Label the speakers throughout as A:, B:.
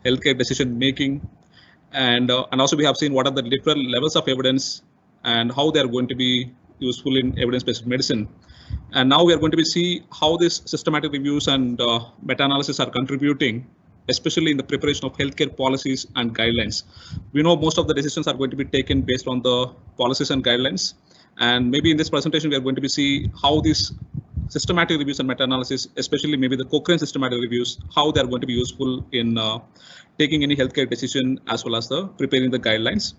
A: healthcare decision making, and also we have seen what are the different levels of evidence and how they are going to be useful in evidence-based medicine. And now we are going to see how these systematic reviews and meta-analysis are contributing, especially in the preparation of healthcare policies and guidelines. We know most of the decisions are going to be taken based on the policies and guidelines. And maybe in this presentation, we are going to see how these systematic reviews and meta-analysis, especially maybe the Cochrane systematic reviews, how they are going to be useful in taking any healthcare decision as well as the preparing the guidelines.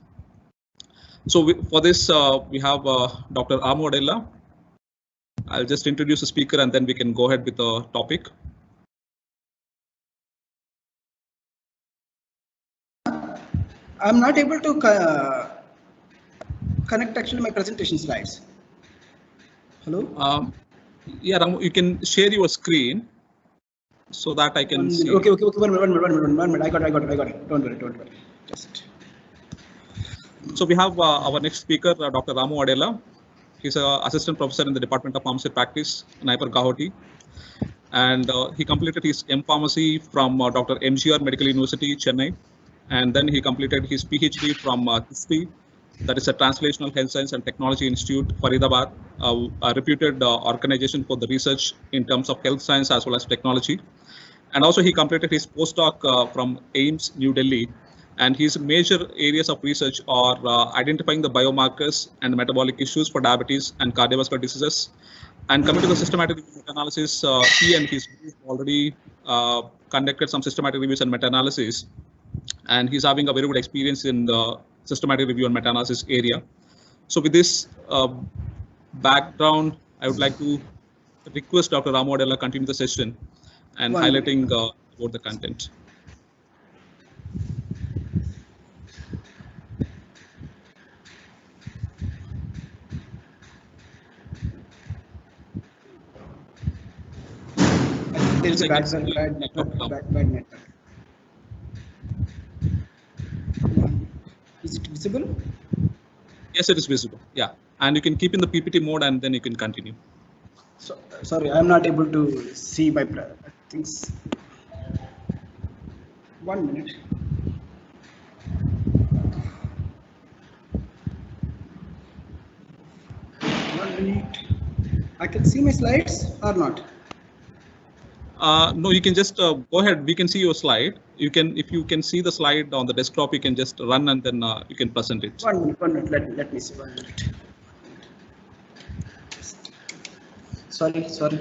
A: So for this, we have Dr. Ramu Adela. I'll just introduce the speaker and then we can go ahead with the topic.
B: I'm not able to connect actually my presentation slides. Hello?
A: Yeah, Ramu, you can share your screen so that I can see.
B: Okay. 1 minute. I got it. Don't worry. Just.
A: So we have our next speaker, Dr. Ramu Adela. He's an assistant professor in the Department of Pharmacy Practice, NIPER Guwahati. And he completed his M.Pharmacy from Dr. MGR Medical University, Chennai. And then he completed his PhD from TISPI, that is a Translational Health Science and Technology Institute, Faridabad, a reputed organization for the research in terms of health science as well as technology. And also he completed his postdoc from AIIMS, New Delhi. And his major areas of research are identifying the biomarkers and metabolic issues for diabetes and cardiovascular diseases. And coming to the systematic meta-analysis, he and his group already conducted some systematic reviews and meta-analysis. And he's having a very good experience in the systematic review and meta-analysis area. So with this background, I would like to request Dr. Ramu Adela continue the session and highlighting about the content.
B: There is a bad network. Is it visible?
A: Yes, it is visible. Yeah, and you can keep in the PPT mode and then you can continue.
B: So, sorry, I'm not able to see my things. 1 minute. I can see my slides or not?
A: No, you can just go ahead. We can see your slide. You can, if you can see the slide on the desktop, you can just run and then you can present it.
B: 1 minute. Let me see. 1 minute. Sorry.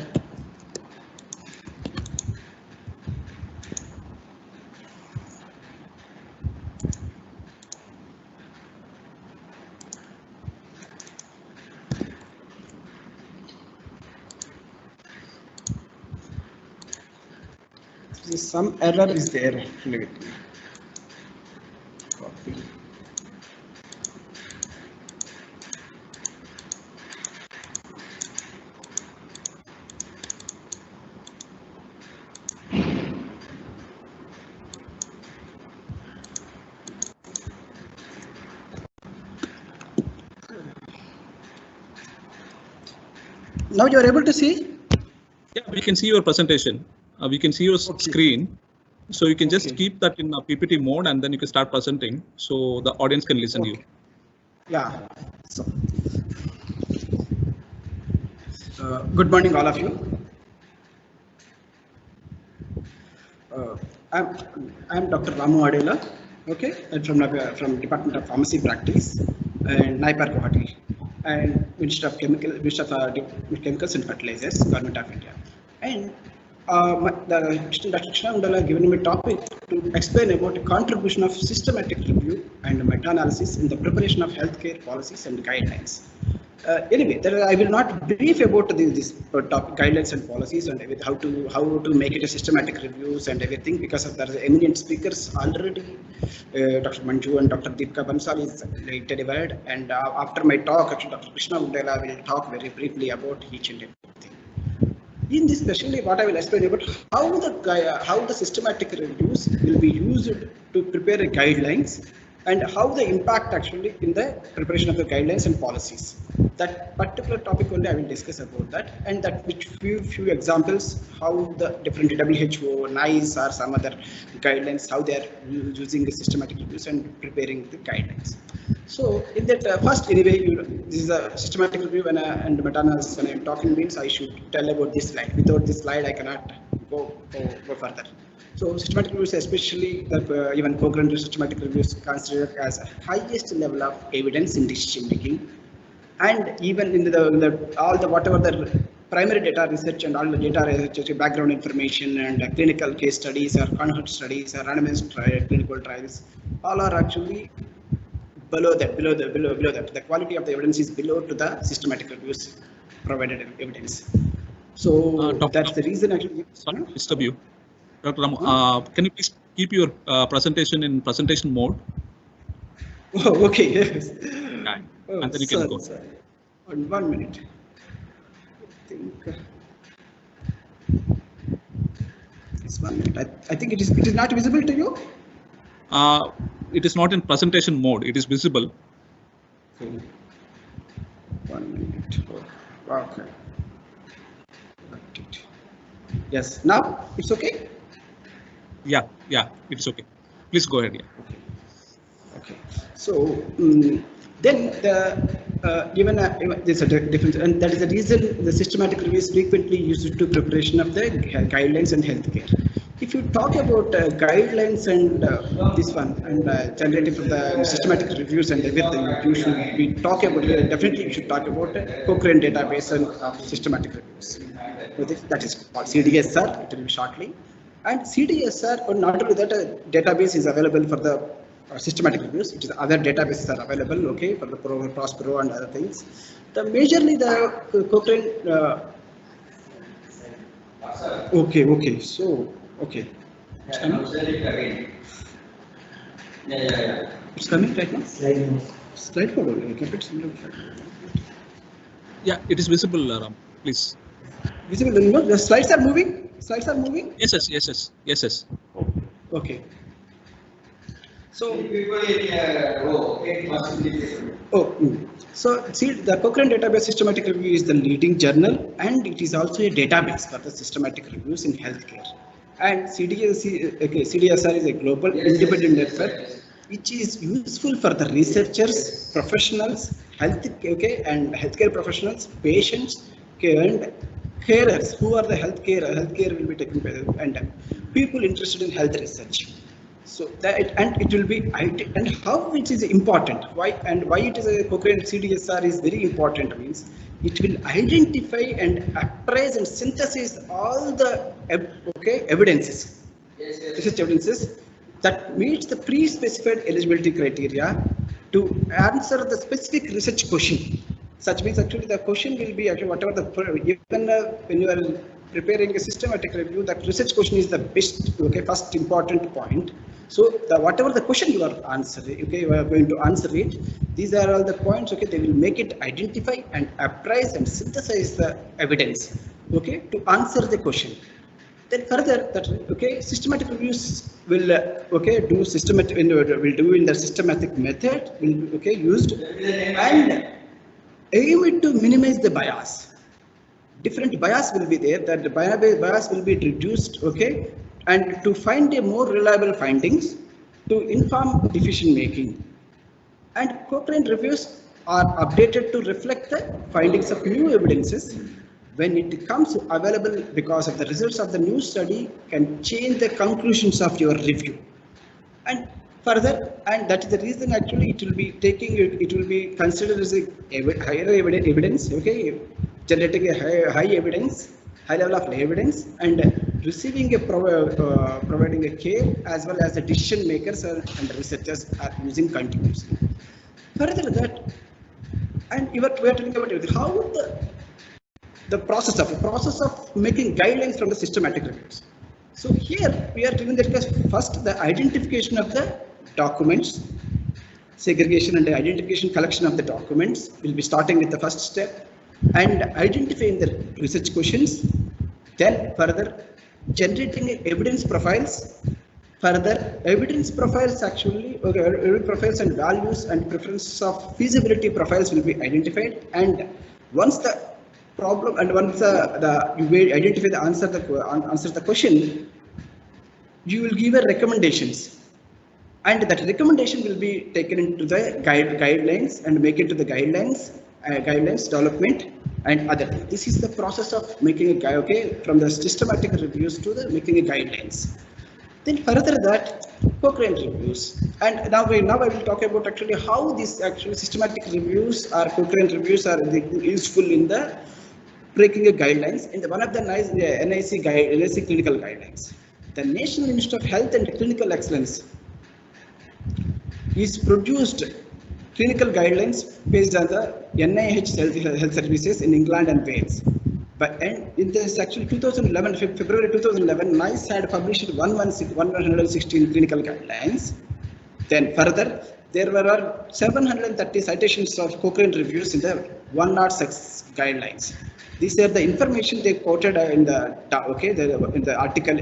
B: Some error is there actually with me. Copy. Now you are able to see?
A: Yeah, we can see your presentation. We can see your screen. So you can just keep that in PPT mode and then you can start presenting so the audience can listen to you.
B: Yeah. So, good morning, all of you. I'm Dr. Ramu Adela. Okay, I'm from Department of Pharmacy Practice and NIPER Guwahati and Ministry of Chemicals and Fertilizers, Government of India. And Dr. Krishna Undala given me a topic to explain about the contribution of systematic review and meta-analysis in the preparation of healthcare policies and guidelines. Anyway, I will not brief about this topic, guidelines and policies, and how to make it a systematic reviews and everything, because of there are eminent speakers already. Dr. Manju and Dr. Deepika Bansal is delivered, and after my talk, actually, Dr. Krishna Undala will talk very briefly about each and everything. In this, especially what I will explain about how the systematic reviews will be used to prepare guidelines and how the impact actually in the preparation of the guidelines and policies. That particular topic only I will discuss about that, and that which few examples how the different WHO, NICE or some other guidelines, how they are using the systematic reviews and preparing the guidelines. So in that first anyway, this is a systematic review and meta-analysis when I am talking means I should tell about this slide. Without this slide I cannot go further. So systematic reviews, especially even Cochrane systematic reviews, considered as a highest level of evidence in decision making, and even in all the whatever the primary data research and all the data research, background information and clinical case studies or cohort studies or randomized clinical trials, all are actually below that. The quality of the evidence is below to the systematic reviews provided evidence. So that's the reason actually.
A: Sorry to disturb you. Dr. Ramu, can you please keep your presentation in presentation mode?
B: Oh, okay, yes.
A: Okay. And then you can go.
B: Sorry. 1 minute. I think it's 1 minute. I think it is not visible to you.
A: It is not in presentation mode. It is visible.
B: Okay. 1 minute. Okay. Yes. Now it's okay.
A: Yeah, it's okay. Please go ahead. Yeah.
B: Okay. So then even there's a difference, and that is the reason the systematic review is frequently used to preparation of the guidelines and healthcare. If you talk about guidelines and this one and generated from the systematic reviews and everything, you should be talk about definitely you should talk about Cochrane database and systematic reviews. That is called CDSR. It will be shortly. And CDSR, not only that, a database is available for the systematic reviews. It is other databases are available, okay, for the Prospero and other things. The majorly the Cochrane. Okay. So okay. It's coming. It's coming right now. Slide forward.
A: Yeah, it is visible, Ram. Please.
B: Visible. No, the slides are moving. Slides are moving.
A: Yes.
B: Okay. So, so see, the Cochrane database systematic review is the leading journal, and it is also a database for the systematic reviews in healthcare. And CDSR is a global independent network which is useful for the researchers, professionals, and healthcare professionals, patients, and carers who are the healthcare will be taken by and people interested in health research. So that and it will be and how it is important, why it is a Cochrane CDSR is very important means it will identify and appraise and synthesize all the evidences, research evidences that meets the pre-specified eligibility criteria to answer the specific research question. Such means actually the question will be actually whatever even when you are preparing a systematic review, that research question is the best, first important point. So whatever the question you are answering, you are going to answer it. These are all the points. They will make it identify and appraise and synthesize the evidence. To answer the question. Then further that systematic reviews will do systematic will do in the systematic method will be used and aim it to minimize the bias. Different bias will be there, that the bias will be reduced, and to find a more reliable findings to inform decision making. And Cochrane reviews are updated to reflect the findings of new evidences when it becomes available, because of the results of the new study can change the conclusions of your review. And further, and that is the reason actually it will be considered as a higher evidence, generating a high evidence, high level of evidence, and receiving a providing a care as well as the decision makers and researchers are using continuously. Further that, and we are talking about how the process of making guidelines from the systematic reviews. So here we are doing that first the identification of the documents, segregation and identification collection of the documents will be starting with the first step, and identifying the research questions, then further generating evidence profiles, Further, evidence profiles actually, okay, evidence profiles and values and preferences of feasibility profiles will be identified. And once the problem and once you will identify the answer the question, you will give a recommendations, and that recommendation will be taken into the guidelines and make it to the guidelines development and other things. This is the process of making a guide, okay, from the systematic reviews to the making a guidelines. Then further that Cochrane reviews, and now I will talk about actually how these actually systematic reviews or Cochrane reviews are useful in the breaking a guidelines. And one of the nice NIC clinical guidelines, the National Institute of Health and Clinical Excellence is produced clinical guidelines based on the NIH health services in England and Wales. But in this actually 2011, February 2011, NICE had published 116 clinical guidelines. Then further, there were 730 citations of Cochrane reviews in the 106 guidelines. These are the information they quoted in the article.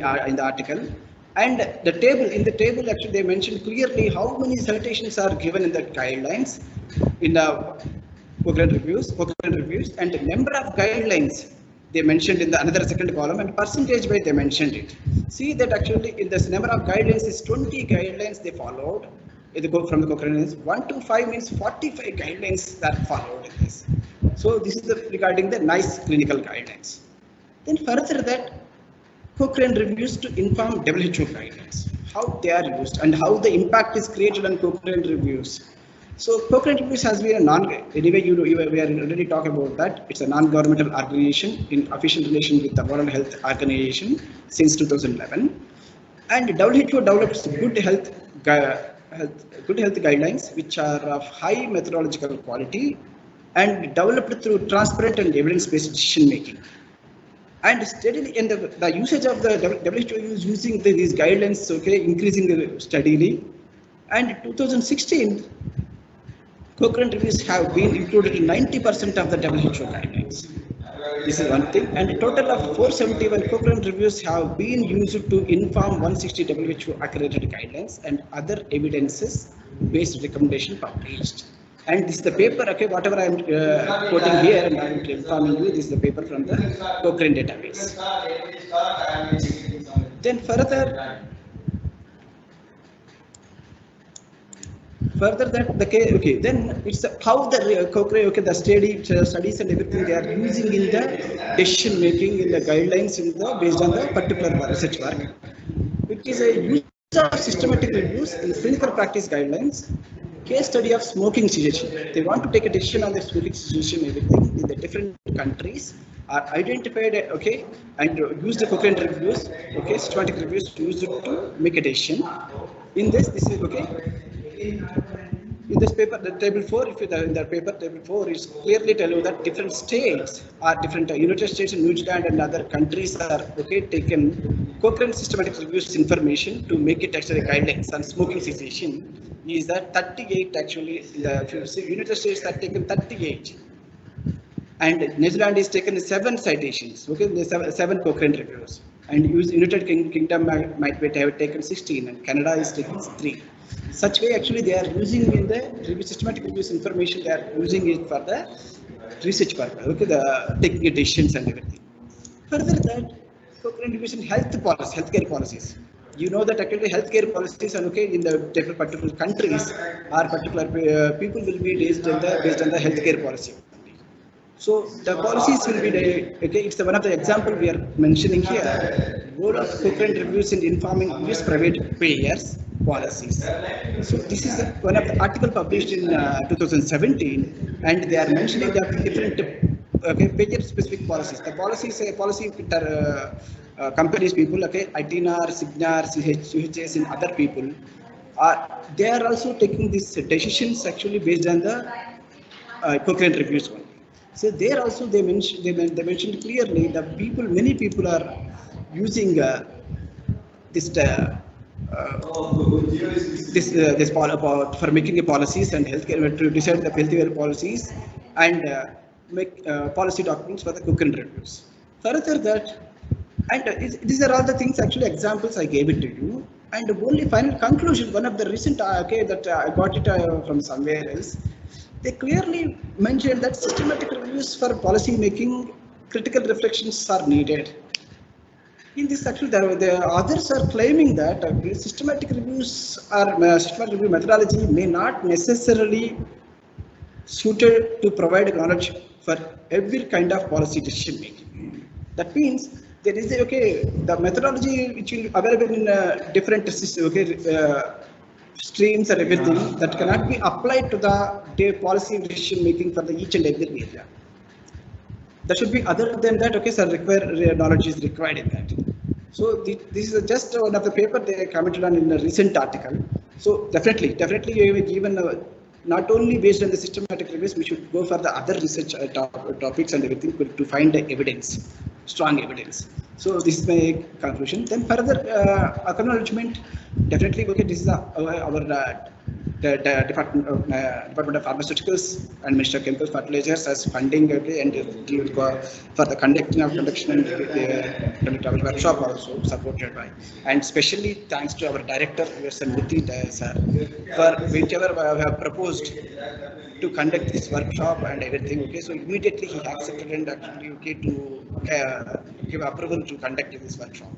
B: And the table actually they mentioned clearly how many citations are given in the guidelines in the Cochrane reviews, and the number of guidelines they mentioned in the another second column, and percentage by they mentioned it. See that actually in this number of guidelines is 20 guidelines they followed. From the Cochrane is 1 to 5 means 45 guidelines that followed in this. So this is regarding the NICE clinical guidelines. Then further that Cochrane reviews to inform WHO guidelines, how they are used and how the impact is created on Cochrane reviews. So Cochrane reviews has been a anyway we are already talking about that. It's a non-governmental organization in official relation with the World Health Organization since 2011, and WHO develops good health guidelines which are of high methodological quality and developed through transparent and evidence-based decision making. And steadily, in the usage of the WHO is using these guidelines, okay, increasing steadily. And in 2016, Cochrane reviews have been included in 90% of the WHO guidelines. This is one thing. And a total of 471 Cochrane reviews have been used to inform 160 WHO accredited guidelines and other evidences-based recommendation published. And this is the paper, okay, whatever I am quoting here and I am informing you, this is the paper from the Cochrane database. Then further that the then it's how the Cochrane, the studies and everything they are using in the decision making in the guidelines in the based on the particular research work. It is a use of systematic reviews in clinical practice guidelines. Case study of smoking cessation. They want to take a decision on the smoking cessation, everything in the different countries are identified, okay, and use the Cochrane reviews, okay, systematic reviews used to make a decision. In this is okay. In this paper, the table 4, if you in the paper, table 4 is clearly tell you that different states are different. United States and New Zealand and other countries are okay taken Cochrane systematic reviews information to make it actually guidelines on smoking cessation. Is that 38 actually? If you see United States are taken 38, and New Zealand is taken 7 citations. Okay, the 7 Cochrane reviews, and United Kingdom might have taken 16, and Canada is taking 3. Such way, actually, they are using in the systematic reviews information. They are using it for the research purpose. Okay, the taking decisions and everything. Further, that Cochrane reviews in healthcare policies. You know that actually healthcare policies are okay in the different particular countries or particular people will be based on the healthcare policy. So the policies will be okay. It's one of the example we are mentioning here. Role of Cochrane reviews in informing US private payers policies. So this is one of the article published in 2017, and they are mentioning that different payer specific policies. The policies policy companies people, okay, ITNR, Cignar, CHS, and other people they are also taking these decisions actually based on the Cochrane reviews one. So there also they mentioned clearly that many people are using this for making a policies and healthcare to decide the healthcare policies and make policy documents for the Cochrane reviews. Further that, and these are all the things actually examples I gave it to you. And only final conclusion, one of the recent that I got it from somewhere else, they clearly mentioned that systematic reviews for policy making, critical reflections are needed. In this section, the others are claiming that systematic reviews or systematic review methodology may not necessarily suited to provide knowledge for every kind of policy decision making. That means there is the methodology which will available in different streams and everything that cannot be applied to the policy decision making for the each and every area. There should be other than that, knowledge is required in that. So this is just one of the paper they commented on in a recent article. So definitely even not only based on the systematic reviews, we should go for the other research topics and everything to find the evidence, strong evidence. So this is my conclusion. Then further acknowledgement, definitely this is our the Department of Pharmaceuticals and Ministry of Chemicals Fertilizers as funding and for the conducting of the workshop also supported by, and especially thanks to our director Murthy sir for whichever we have proposed to conduct this workshop and everything. So immediately he accepted and actually to give approval to conduct this workshop,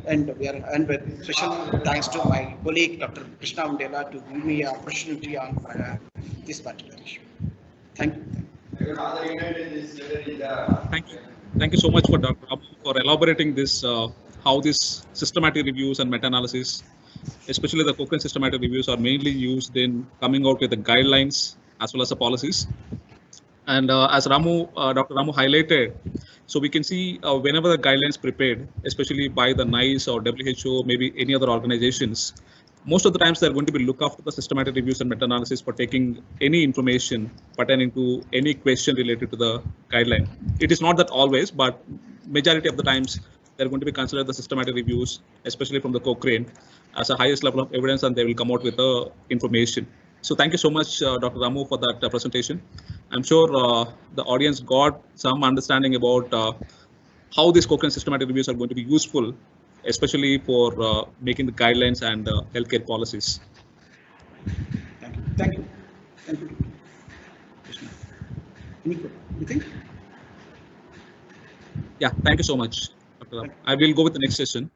B: and we are with special thanks to my colleague Dr. Krishna Undela to give me an opportunity on this particular issue. Thank you.
A: Thank you so much for Dr. Ramu for elaborating this how this systematic reviews and meta-analysis, especially the Cochrane systematic reviews, are mainly used in coming out with the guidelines as well as the policies. And as Dr. Ramu highlighted, so we can see whenever the guidelines prepared, especially by the NICE or WHO, maybe any other organizations, most of the times they're going to be look after the systematic reviews and meta-analysis for taking any information pertaining to any question related to the guideline. It is not that always, but majority of the times they're going to be considered the systematic reviews, especially from the Cochrane, as a highest level of evidence, and they will come out with the information. So thank you so much, Dr. Ramu, for that presentation. I'm sure the audience got some understanding about how these Cochrane systematic reviews are going to be useful, especially for making the guidelines and healthcare policies.
B: Thank you. Anything?
A: Yeah, thank you so much, Dr. Ramu. I will go with the next session.